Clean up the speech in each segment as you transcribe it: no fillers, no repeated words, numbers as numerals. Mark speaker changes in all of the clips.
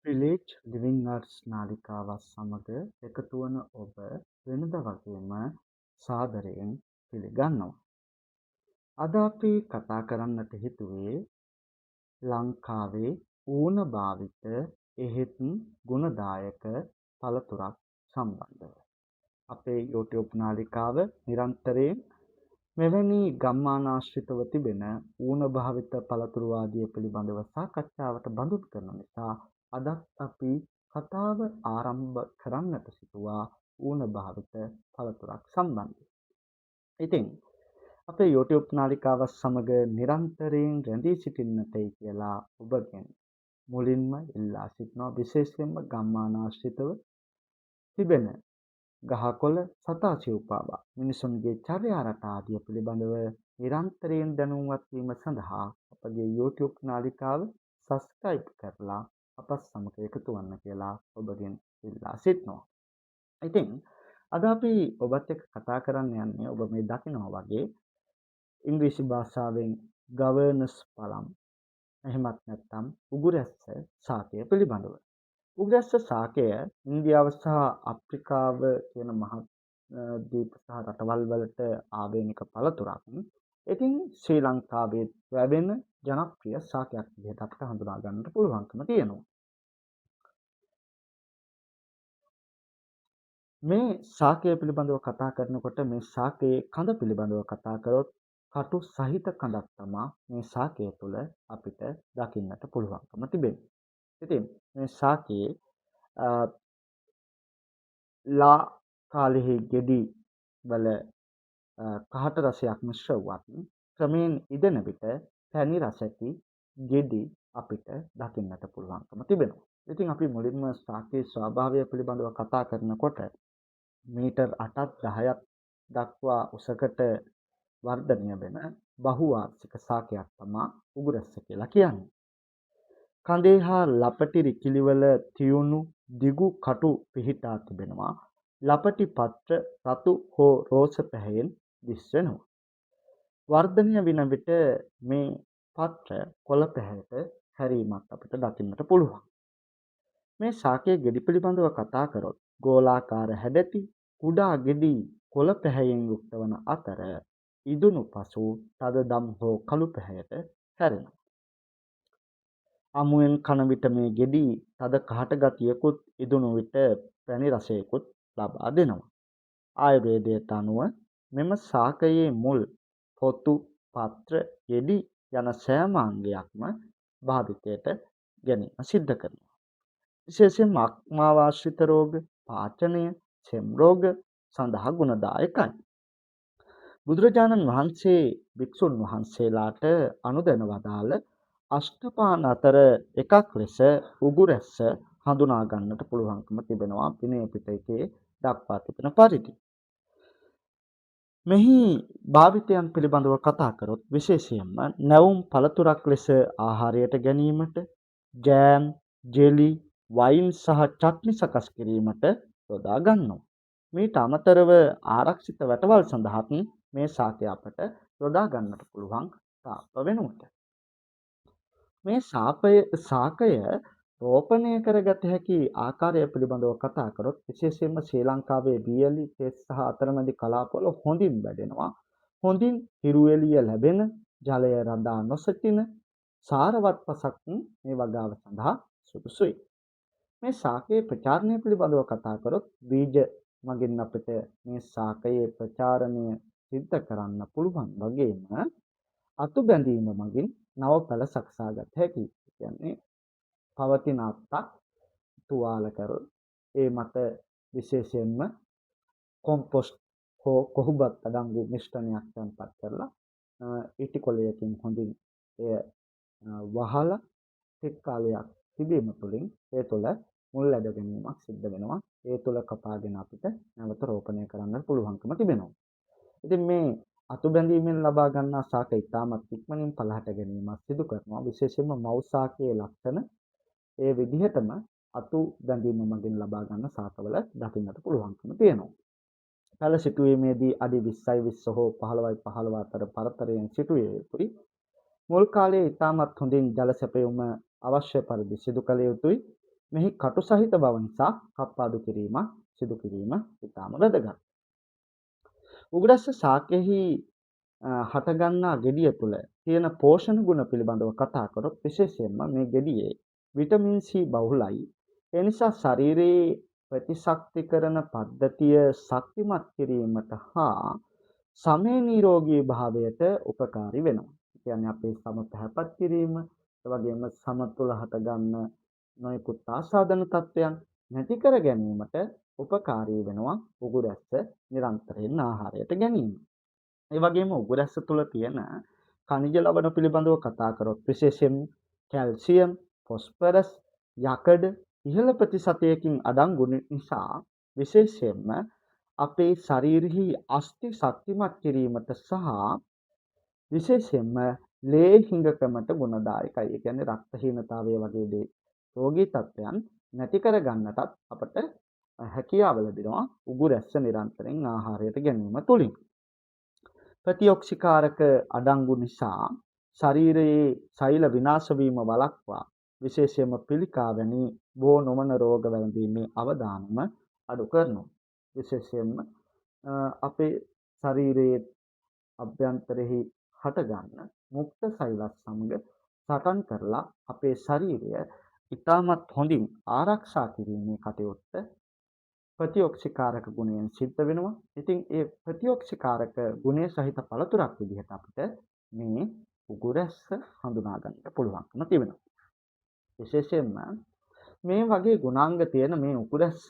Speaker 1: Village living arts නාලිකාවත් සමග එකතු වන ඔබ වෙනද වගේම සාදරයෙන් පිළිගන්නවා. අද අපි කතා කරන්නට හිතුවේ ලංකාවේ ඌන භාවිත එහෙත් ගුණදායක පළතුරක් සම්බන්ධව. අපේ YouTube නාලිකාව නිරන්තරයෙන් මෙවැනි ගම්මානාශ්‍රිතව තිබෙන ඌන භාවිත පළතුරු ආදිය පිළිබඳව සාකච්ඡාවට බඳුන් කරන නිසා අදත් අපි කතාව ආරම්භ කරන්නට සිටුවා ඌන භාවිත පළතුරක් සම්බන්ධයෙන්. ඉතින් අපේ YouTube නාලිකාවත් සමග නිරන්තරයෙන් රැඳී සිටින්නටයි කියලා ඔබගෙන් මුලින්ම ඉල්ලා සිටිනවා. විශේෂයෙන්ම ගම්මානාශ්‍රිතව තිබෙන ගහකොළ සතා සිව්පාවා මිනිසුන්ගේ චර්යා රටා ආදිය පිළිබඳව නිරන්තරයෙන් දැනුම්වත් වීම සඳහා අපගේ YouTube නාලිකාව subscribe කරලා අපත් සමග එකතු වන්න කියලා ඔබගෙන් ඉල්ලා සිටිනවා. ඉතින් අද අපි ඔබත් එක්ක කතා කරන්න යන්නේ ඔබ මේ දකිනවා වගේ ඉංග්‍රීසි භාෂාවෙන් governors පළම් එහෙමත් නැත්නම් උගුරැස්ස ශාකය පිළිබඳව. උග්‍රස්ස ශාකය ඉන්දියාව සහ අප්‍රිකාව කියන මහත් දීප සහ රටවල් වලට ආවේනික පළතුරක්. ඉතින් ශ්‍රී ලංකාවේ ලැබෙන ජනප්‍රිය ශාකයක් විදිහට අපිට හඳුනා ගන්නට පුළුවන්කම තියෙනවා. මේ ශාකය පිළිබඳව කතා කරනකොට මේ ශාකයේ කඳ පිළිබඳව කතා කරොත් කටු සහිත කඳක් තමයි මේ ශාකය තුළ අපිට දකින්නට පුළුවන්කම තිබෙන්නේ. ඉතින් මේ ශාකයේ ලා කාලෙහි ගෙඩි වල කහට රසයක් මිශ්‍ර වුවත් ක්‍රමයෙන් ඉදෙන විට පැණි රස ඇති ගෙඩි අපිට දකින්නට පුළුවන්කම තිබෙනවා. ඉතින් අපි මුලින්ම ශාකයේ ස්වභාවය පිළිබඳව කතා කරනකොට මීටර් 8ක් 10ක් දක්වා උසකට වර්ධනය වෙන බහුවාර්ෂික ශාකයක් තමයි උගුරැස්ස කියලා කියන්නේ. කඳේ හා ලපටි රිකිලිවල තියුණු දිගු කටු පිහිටා තිබෙනවා. ලපටි පත්‍ර රතු හෝ රෝස පැහැයෙන් දිස්වෙනවා. වර්ධනය වන විට මේ පත්‍ර කොළ පැහැයට හැරීමක් අපිට දකින්නට පුළුවන්. මේ ශාකයේ ගෙඩි පිළිබඳව කතා කරොත් ගෝලාකාර හැඩැති කුඩා ගෙඩි කොළ පැහැයෙන් යුක්ත වන අතර ඉදුණු පසු තද දම් හෝ කළු පැහැයට හැරෙනවා. අමුවෙන් කන විට මේ ගෙඩි තද කහට ගතියකුත් ඉදුණු විට පැණි රසයකුත් ලබා දෙනවා. ආයුර්වේදයට අනුව මෙම ශාකයේ මුල් පොතු පත්‍ර ගෙඩි යන සෑම අංගයක්ම භාවිතයට ගැනීම සිද්ධ කරනවා. විශේෂයෙන්ම අක්මාවාශ්‍රිත රෝග, පාචනය, සෙම් රෝග සඳහා ගුණදායකයි. බුදුරජාණන් වහන්සේ භික්ෂුන් වහන්සේලාට අනුදැන වදාළ අෂ්ටපාන අතර එකක් ලෙස උගුරැස්ස හඳුනා ගන්නට පුළුවන්කම තිබෙනවා විනය පිටකයේ දක්වා තිබෙන පරිදි. මෙහි භාවිතයන් පිළිබඳව කතා කරොත් විශේෂයෙන්ම නැවුම් පළතුරක් ලෙස ආහාරයට ගැනීමට, ජෑම්, ජෙලි, වයින් සහ චට්නි සකස් කිරීමට යොදා ගන්නවා. මීට අමතරව ආරක්ෂිත වැටවල් සඳහාත් මේ ශාකය අපට යොදා ගන්නට පුළුවන් තාප්ප වෙනුවට. මේ ශාකය රෝපණය කරගත හැකි ආකාරය පිළිබඳව කතා කරොත් විශේෂයෙන්ම ශ්‍රී ලංකාවේ වියලි තෙස් සහ අතරමැදි කලාපවල හොඳින් වැඩෙනවා. හොඳින් හිරු එළිය ලැබෙන, ජලය රඳා නොසිටින සාරවත් පසක් මේ වගාව සඳහා සුදුසුයි. මේ ශාකයේ ප්‍රචාරණය පිළිබඳව කතා කරොත් බීජ මගින් අපිට මේ ශාකයේ ප්‍රචාරණය සිද්ධ කරන්න පුළුවන් වගේම අතු බැඳීම මගින් නව පැළ සකසා ගත හැකියි. කියන්නේ පවතින අත්තක් තුවාල කරොත් ඒ මත විශේෂයෙන්ම කොම්පොස්ට් හෝ කොහුබත් අඩංගු මිශ්‍රණයක් තැන්පත් කරලා ඉටි කොළයකින් හොඳින් එය වහලා එක් කාලයක් තිබීම තුළින් ඒ තුළ මුල් ඇද ගැනීමක් සිද්ධ වෙනවා. ඒ තුළ කපාගෙන අපිට නැවත රෝපණය කරන්න පුළුවන්කම තිබෙනවා. ඉතින් මේ අතු බැඳීමෙන් ලබා ගන්නා ශාක ඉතාමත් ඉක්මනින් පලහට ගැනීමක් සිදු කරනවා. විශේෂයෙන්ම මව් ශාකයේ ලක්ෂණ ඒ විදිහටම අතු බැඳීම මගින් ලබා ගන්න ශාකවල දකින්නට පුළුවන්කම තියෙනවා. පැළ සිටුවීමේදී අඩි 20යි 20 හෝ 15යි 15 අතර පරතරයෙන් සිටුවිය යුතුයි. මුල් කාලයේ ඉතාමත් හොඳින් ජල සැපයුම අවශ්‍ය පරිදි සිදු කළ යුතුයි. මෙහි කටු සහිත බව නිසා කප්පාදු කිරීම සිදු කිරීම ඉතාම වැදගත්. උගුරැස්ස ශාකයෙහි හටගන්නා ගෙඩිය තුළ තියෙන පෝෂණ ගුණ පිළිබඳව කතා කරොත් විශේෂයෙන්ම මේ ගෙඩියේ විටමින් C බහුලයි. ඒ නිසා ශරීරයේ ප්‍රතිශක්තිකරණ පද්ධතිය ශක්තිමත් කිරීමට හා සමේ නිරෝගී භාවයට උපකාරී වෙනවා. ඒ කියන්නේ අපේ සම පැහැපත් කිරීම, ඒ වගේම සම තුළ හටගන්න නොයෙකුත් ආසාදන තත්ත්වයන් නැති කර ගැනීමට උපකාරී වෙනවා උගුරැස්ස නිරන්තරයෙන් ආහාරයට ගැනීම. ඒ වගේම උගුරැස්ස තුළ තියෙන ඛනිජ ලවණ පිළිබඳව කතා කරොත් විශේෂයෙන් කැල්සියම්, ෆොස්ෆරස්, යකඩ ඉහළ ප්‍රතිශතයකින් අඩංගු නිසා විශේෂයෙන්ම අපේ ශරීරෙහි අස්ථි ශක්තිමත් කිරීමට සහ විශේෂයෙන්ම ලේ හිඟකමට ගුණදායකයි. ඒ කියන්නේ රක්තහීනතාවය වගේ දේ රෝගී තත්ත්වයන් නැති කර ගන්නටත් අපට හැකියාව ලැබෙනවා උගුරැස්ස නිරන්තරයෙන් ආහාරයට ගැනීම තුළින්. ප්‍රතිඔක්සිකාරක අඩංගු නිසා ශරීරයේ සෛල විනාශ වීම වළක්වා විශේෂයෙන්ම පිළිකා වැනි බෝ නොවන රෝග වැළඳීමේ අවදානම අඩු කරනවා. විශේෂයෙන්ම අපේ ශරීරයේ අභ්‍යන්තරෙහි හටගන්න මුක්ත සෛලත් සමග සටන් කරලා අපේ ශරීරය ඉතාමත් හොඳින් ආරක්ෂා කිරීමේ කටයුත්ත ප්‍රතිඔක්සිකාරක ගුණයෙන් සිද්ධ වෙනවා. ඉතින් ඒ ප්‍රතිඔක්සිකාරක ගුණය සහිත පළතුරක් විදිහට අපිට මේ උගුරැස්ස හඳුනා ගන්නට පුළුවන්කම තිබෙනවා. විශේෂයෙන්ම මේ වගේ ගුණාංග තියෙන මේ උගුරැස්ස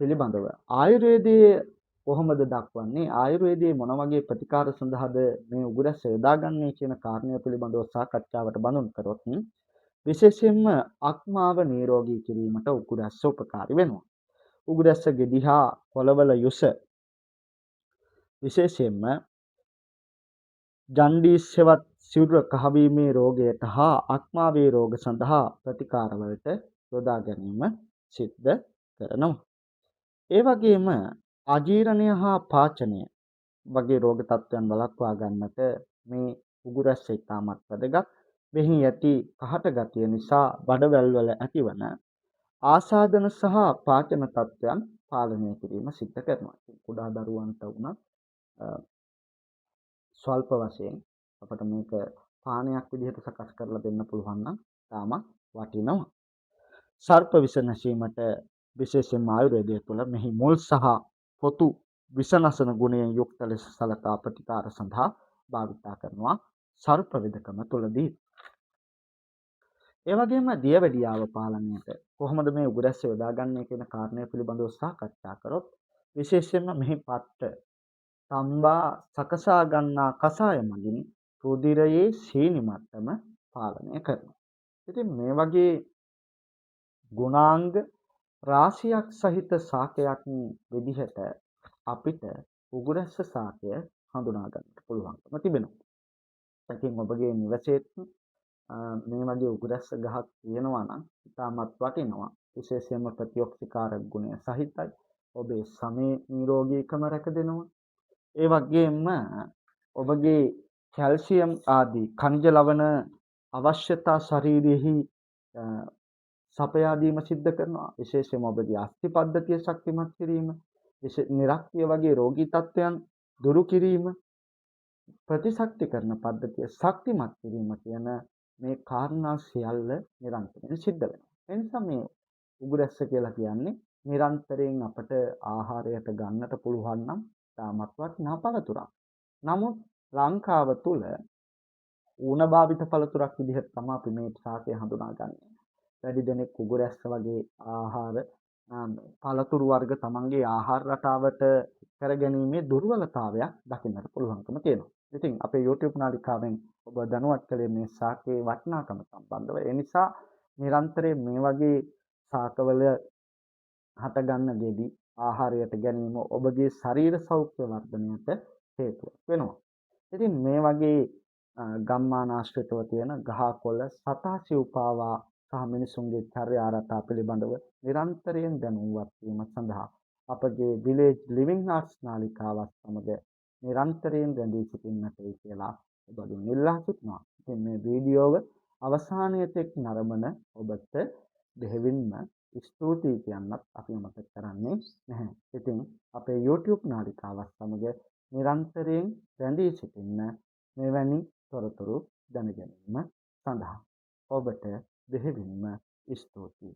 Speaker 1: පිළිබඳව ආයුර්වේදයේ කොහොමද දක්වන්නේ, ආයුර්වේදයේ මොන වගේ ප්‍රතිකාර සඳහාද මේ උගුරැස්ස යොදාගන්නේ කියන කාරණය පිළිබඳව සාකච්ඡාවට බඳුන් කරොත් විශේෂයෙන්ම අක්මාව නිරෝගී කිරීමට උගුරැස්ස උපකාරී වෙනවා. උගුරැස්ස ගෙඩි හා කොළවල යුස විශේෂයෙන්ම ජන්ඩිස් හෙවත් සිරුර කහවීමේ රෝගයට හා අක්මාවේ රෝග සඳහා ප්‍රතිකාරවලට යොදා ගැනීම සිද්ධ කරනවා. ඒ වගේම අජීර්ණය හා පාචනය වගේ රෝග තත්ත්වයන් වළක්වා ගන්නට මේ උගුරැස්ස ඉතාමත් වැදගත්. මෙහි ඇති කහට ගතිය නිසා බඩවැල් වල ඇතිවන ආසාදන සහ පාචන තත්ත්වයන් පාලනය කිරීම සිද්ධ කරනවා. කුඩා දරුවන්ට වුණත් ස්වල්ප වශයෙන් අපට මේක පානයක් විදිහට සකස් කරලා දෙන්න පුළුවන් නම් තාමත් වටිනවා. සර්ප විෂ නැසීමට විශේෂයෙන්ම ආයුර්වේදය තුළ මෙහි මුල් සහ පොතු විෂනසන ගුණයෙන් යුක්ත ලෙස සලකා ප්‍රතිකාර සඳහා භාවිතා කරනවා සර්ප වෙදකම තුළදී. ඒ වගේම දියවැඩියාව පාලනයට කොහොමද මේ උගුරැස්ස යොදාගන්නේ කියන කාරණය පිළිබඳව සාකච්ඡා කරොත් විශේෂයෙන්ම මෙහි පට්ට තම්බා සකසා ගන්නා කසාය මගින් රුධිරයේ සීනි මට්ටම පාලනය කරනවා. ඉතින් මේ වගේ ගුණාංග රාශියක් සහිත ශාකයක් විදිහට අපිට උගුරැස්ස ශාකය හඳුනා ගන්නට පුළුවන්කම තිබෙනවා. ඉතින් ඔබගේ නිවසේත් මේ වගේ උගුරැස්ස ගහක් තියෙනවා නම් ඉතාමත් වටිනවා. විශේෂයෙන්ම ප්‍රතිඔක්සිකාරක ගුණය සහිතයි. ඔබේ සමේ නිරෝගීකම රැකදෙනවා. ඒ වගේම ඔබගේ කැල්සියම් ආදී ඛනිජ ලවණ අවශ්‍යතා ශරීරයෙහි සපයා දීම සිද්ධ කරනවා. විශේෂයෙන්ම ඔබගේ අස්ථි පද්ධතිය ශක්තිමත් කිරීම, නිරක්තිය වගේ රෝගී තත්ත්වයන් දුරු කිරීම, ප්‍රතිශක්තිකරණ පද්ධතිය ශක්තිමත් කිරීම කියන මේ කාරණා සියල්ල නිරන්තරයෙන් සිද්ධ වෙනවා. ඒ නිසා මේ උගුරැස්ස කියලා කියන්නේ නිරන්තරයෙන් අපට ආහාරයට ගන්නට පුළුවන් නම් තාමත් වටිනා පළතුරක්. නමුත් ලංකාව තුල ඌණ භාවිත පළතුරක් විදිහට තමයි අපි මේ ශාකය හඳුනාගන්නේ. වැඩි දෙනෙක් උගුරැස්ස වගේ ආහාර පළතුරු වර්ග තමන්ගේ ආහාර රටාවට කරගැනීමේ දුර්වලතාවයක් දකින්නට පුළුවන්කම තියෙනවා. ඉතින් අපේ YouTube නාලිකාවෙන් ඔබ දැනුවත් කළේ මේ ශාකයේ වටිනාකම සම්බන්ධව. ඒ නිසා නිරන්තරයෙන් මේ වගේ ශාකවල හටගන්න ගෙඩි ආහාරයට ගැනීම ඔබගේ ශරීර සෞඛ්‍ය වර්ධනයට හේතුවක් වෙනවා. ඉතින් මේ වගේ ගම්මානාශ්‍රිතව තියෙන ගහකොළ සතා සිව්පාවා සහ මිනිසුන්ගේ චර්යා රටා පිළිබඳව නිරන්තරයෙන් දැනුවත් වීම සඳහා අපගේ විලේජ් ලිවිං ආර්ට්ස් නාලිකාවත් සමග නිරන්තරයෙන් රැඳී සිටින්නට කියලා ඔබගෙන් ඉල්ලා සිටිනවා. ඉතින් මේ වීඩියෝව අවසානයේ තෙක් නරඹන ඔබට බෙහෙවින්ම ස්තුතියි කියන්නත් අපි අමතක කරන්නේ නැහැ. ඉතින් අපේ YouTube නාලිකාවත් සමග නිරන්තරයෙන් රැඳී සිටින්න මෙවැනි තොරතුරු දැන ගැනීම සඳහා. ඔබට බෙහෙවින්ම ස්තුතියි.